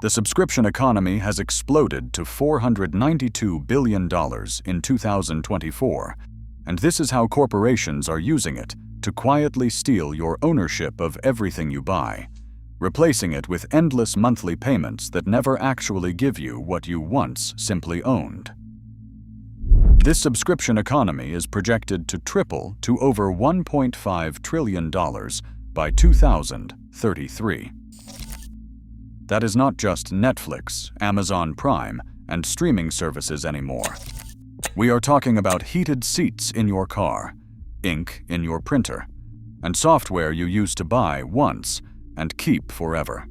The subscription economy has exploded to $492 billion in 2024, and this is how corporations are using it to quietly steal your ownership of everything you buy, replacing it with endless monthly payments that never actually give you what you once simply owned. This subscription economy is projected to triple to over $1.5 trillion by 2033. That is not just Netflix, Amazon Prime, and streaming services anymore. We are talking about heated seats in your car, ink in your printer, and software you used to buy once and keep forever.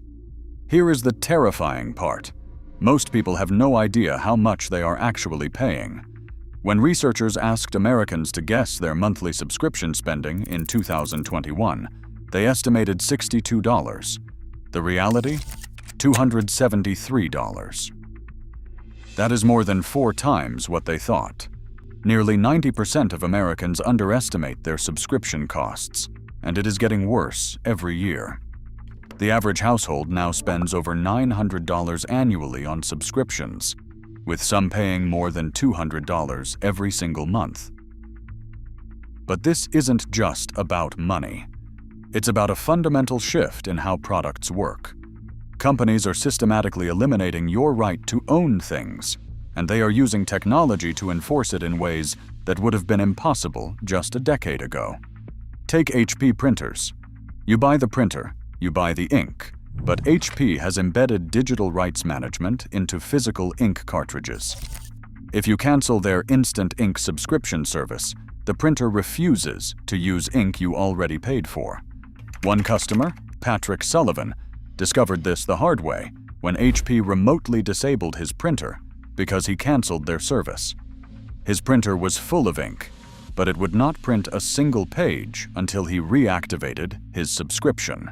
Here is the terrifying part. Most people have no idea how much they are actually paying. When researchers asked Americans to guess their monthly subscription spending in 2021, they estimated $62. The reality? $273. That is more than 4 times what they thought. Nearly 90% of Americans underestimate their subscription costs, and it is getting worse every year. The average household now spends over $900 annually on subscriptions, with some paying more than $200 every single month. But this isn't just about money. It's about a fundamental shift in how products work. Companies are systematically eliminating your right to own things, and they are using technology to enforce it in ways that would have been impossible just a decade ago. Take HP printers. You buy the printer, you buy the ink, but HP has embedded digital rights management into physical ink cartridges. If you cancel their instant ink subscription service, the printer refuses to use ink you already paid for. One customer, Patrick Sullivan, discovered this the hard way when HP remotely disabled his printer because he canceled their service. His printer was full of ink, but it would not print a single page until he reactivated his subscription.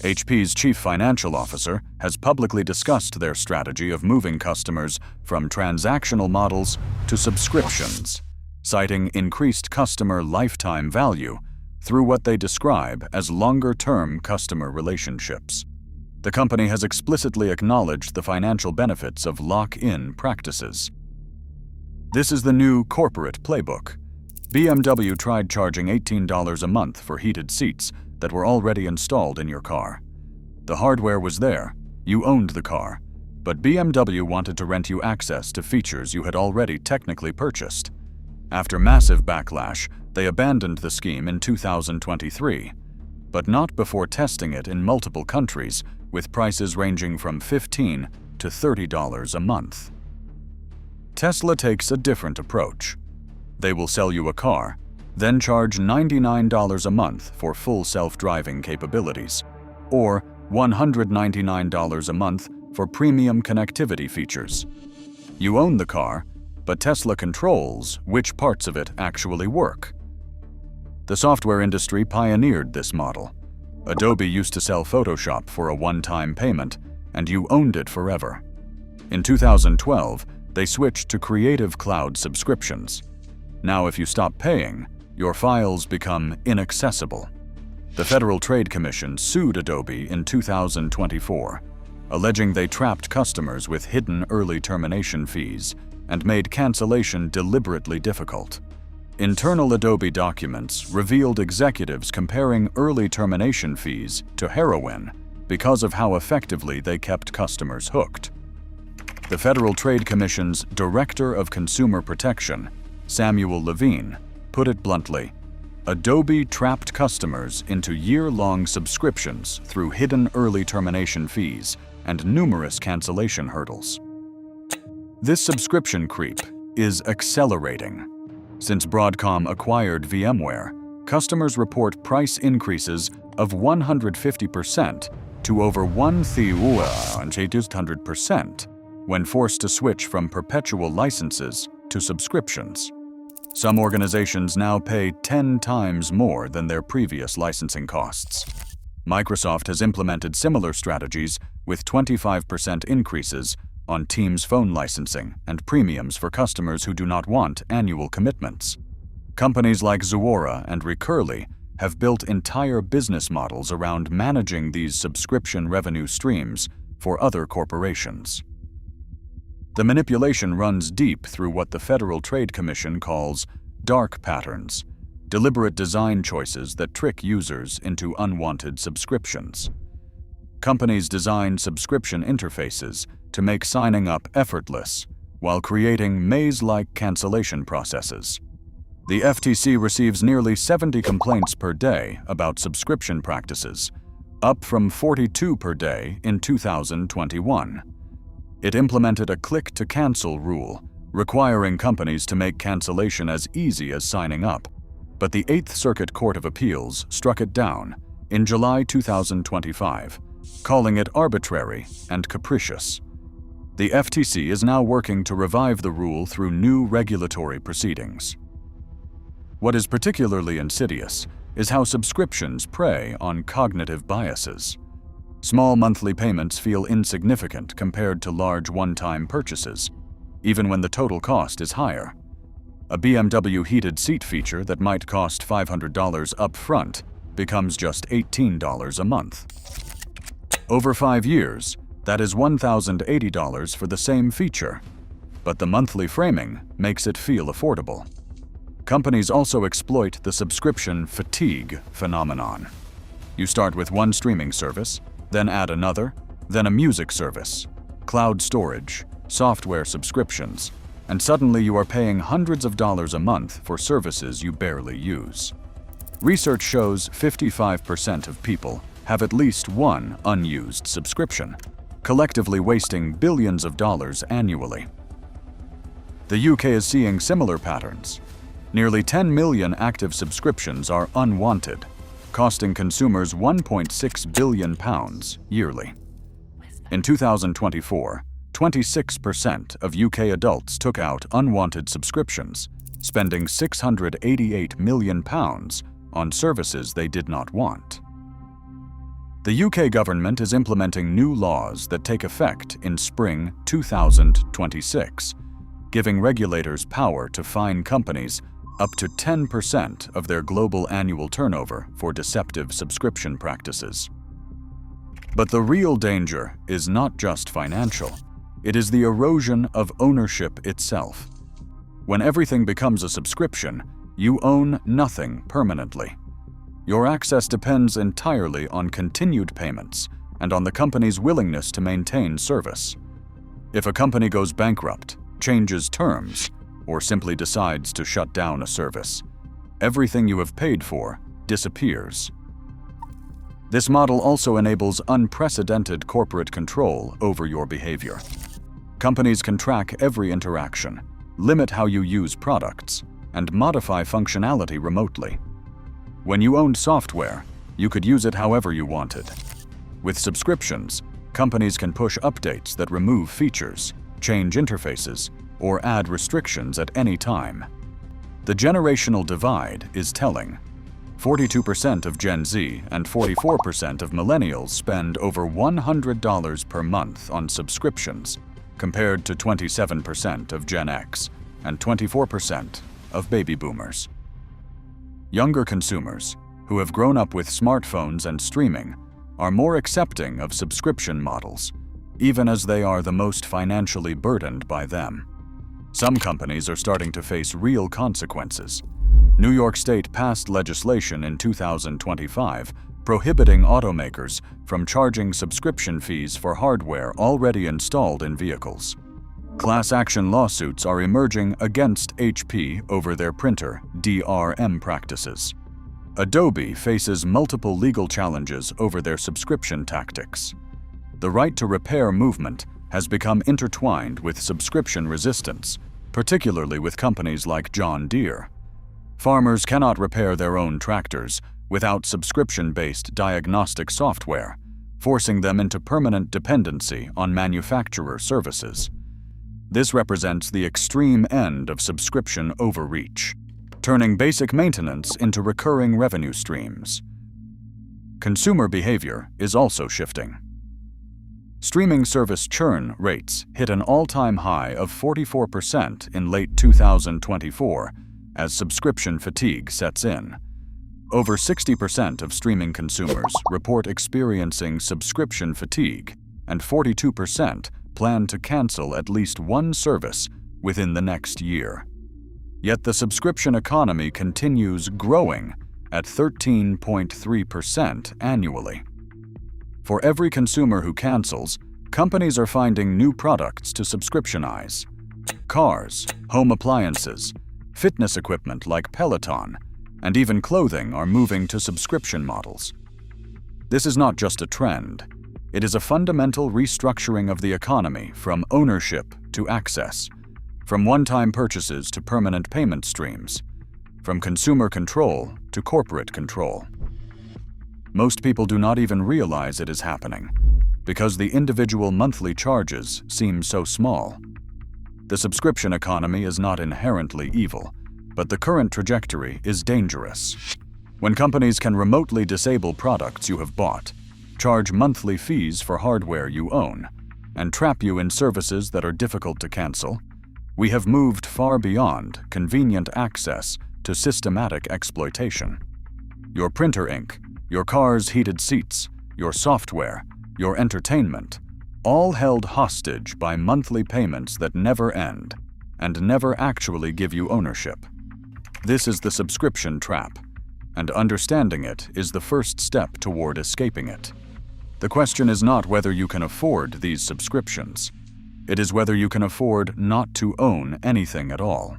HP's chief financial officer has publicly discussed their strategy of moving customers from transactional models to subscriptions, citing increased customer lifetime value through what they describe as longer-term customer relationships. The company has explicitly acknowledged the financial benefits of lock-in practices. This is the new corporate playbook. BMW tried charging $18 a month for heated seats that were already installed in your car. The hardware was there, you owned the car, but BMW wanted to rent you access to features you had already technically purchased. After massive backlash, they abandoned the scheme in 2023, but not before testing it in multiple countries with prices ranging from $15 to $30 a month. Tesla takes a different approach. They will sell you a car, then charge $99 a month for full self-driving capabilities, or $199 a month for premium connectivity features. You own the car, but Tesla controls which parts of it actually work. The software industry pioneered this model. Adobe used to sell Photoshop for a one-time payment, and you owned it forever. In 2012, they switched to Creative Cloud subscriptions. Now if you stop paying, your files become inaccessible. The Federal Trade Commission sued Adobe in 2024, alleging they trapped customers with hidden early termination fees and made cancellation deliberately difficult. Internal Adobe documents revealed executives comparing early termination fees to heroin because of how effectively they kept customers hooked. The Federal Trade Commission's Director of Consumer Protection, Samuel Levine, put it bluntly, Adobe trapped customers into year-long subscriptions through hidden early termination fees and numerous cancellation hurdles. This subscription creep is accelerating. Since Broadcom acquired VMware, customers report price increases of 150% to over 1,800% when forced to switch from perpetual licenses to subscriptions. Some organizations now pay 10 times more than their previous licensing costs. Microsoft has implemented similar strategies with 25% increases on Teams phone licensing and premiums for customers who do not want annual commitments. Companies like Zuora and Recurly have built entire business models around managing these subscription revenue streams for other corporations. The manipulation runs deep through what the Federal Trade Commission calls dark patterns, deliberate design choices that trick users into unwanted subscriptions. Companies design subscription interfaces to make signing up effortless, while creating maze-like cancellation processes. The FTC receives nearly 70 complaints per day about subscription practices, up from 42 per day in 2021. It implemented a click-to-cancel rule, requiring companies to make cancellation as easy as signing up, but the Eighth Circuit Court of Appeals struck it down in July 2025, calling it arbitrary and capricious. The FTC is now working to revive the rule through new regulatory proceedings. What is particularly insidious is how subscriptions prey on cognitive biases. Small monthly payments feel insignificant compared to large one-time purchases, even when the total cost is higher. A BMW heated seat feature that might cost $500 up front becomes just $18 a month. Over 5 years, that is $1,080 for the same feature, but the monthly framing makes it feel affordable. Companies also exploit the subscription fatigue phenomenon. You start with one streaming service, then add another, then a music service, cloud storage, software subscriptions, and suddenly you are paying hundreds of dollars a month for services you barely use. Research shows 55% of people have at least one unused subscription, collectively wasting billions of dollars annually. The UK is seeing similar patterns. Nearly 10 million active subscriptions are unwanted, costing consumers £1.6 billion yearly. In 2024, 26% of UK adults took out unwanted subscriptions, spending £688 million on services they did not want. The UK government is implementing new laws that take effect in spring 2026, giving regulators power to fine companies up to 10% of their global annual turnover for deceptive subscription practices. But the real danger is not just financial, it is the erosion of ownership itself. When everything becomes a subscription, you own nothing permanently. Your access depends entirely on continued payments and on the company's willingness to maintain service. If a company goes bankrupt, changes terms, or simply decides to shut down a service, everything you have paid for disappears. This model also enables unprecedented corporate control over your behavior. Companies can track every interaction, limit how you use products, and modify functionality remotely. When you owned software, you could use it however you wanted. With subscriptions, companies can push updates that remove features, change interfaces, or add restrictions at any time. The generational divide is telling. 42% of Gen Z and 44% of millennials spend over $100 per month on subscriptions, compared to 27% of Gen X and 24% of baby boomers. Younger consumers, who have grown up with smartphones and streaming, are more accepting of subscription models, even as they are the most financially burdened by them. Some companies are starting to face real consequences. New York State passed legislation in 2025 prohibiting automakers from charging subscription fees for hardware already installed in vehicles. Class action lawsuits are emerging against HP over their printer DRM practices. Adobe faces multiple legal challenges over their subscription tactics. The right to repair movement has become intertwined with subscription resistance, particularly with companies like John Deere. Farmers cannot repair their own tractors without subscription-based diagnostic software, forcing them into permanent dependency on manufacturer services. This represents the extreme end of subscription overreach, turning basic maintenance into recurring revenue streams. Consumer behavior is also shifting. Streaming service churn rates hit an all-time high of 44% in late 2024 as subscription fatigue sets in. Over 60% of streaming consumers report experiencing subscription fatigue, and 42% plan to cancel at least one service within the next year. Yet the subscription economy continues growing at 13.3% annually. For every consumer who cancels, companies are finding new products to subscriptionize. Cars, home appliances, fitness equipment like Peloton, and even clothing are moving to subscription models. This is not just a trend. It is a fundamental restructuring of the economy from ownership to access, from one-time purchases to permanent payment streams, from consumer control to corporate control. Most people do not even realize it is happening, because the individual monthly charges seem so small. The subscription economy is not inherently evil, but the current trajectory is dangerous. When companies can remotely disable products you have bought, charge monthly fees for hardware you own, and trap you in services that are difficult to cancel, we have moved far beyond convenient access to systematic exploitation. Your printer ink, your car's heated seats, your software, your entertainment, all held hostage by monthly payments that never end and never actually give you ownership. This is the subscription trap, and understanding it is the first step toward escaping it. The question is not whether you can afford these subscriptions. It is whether you can afford not to own anything at all.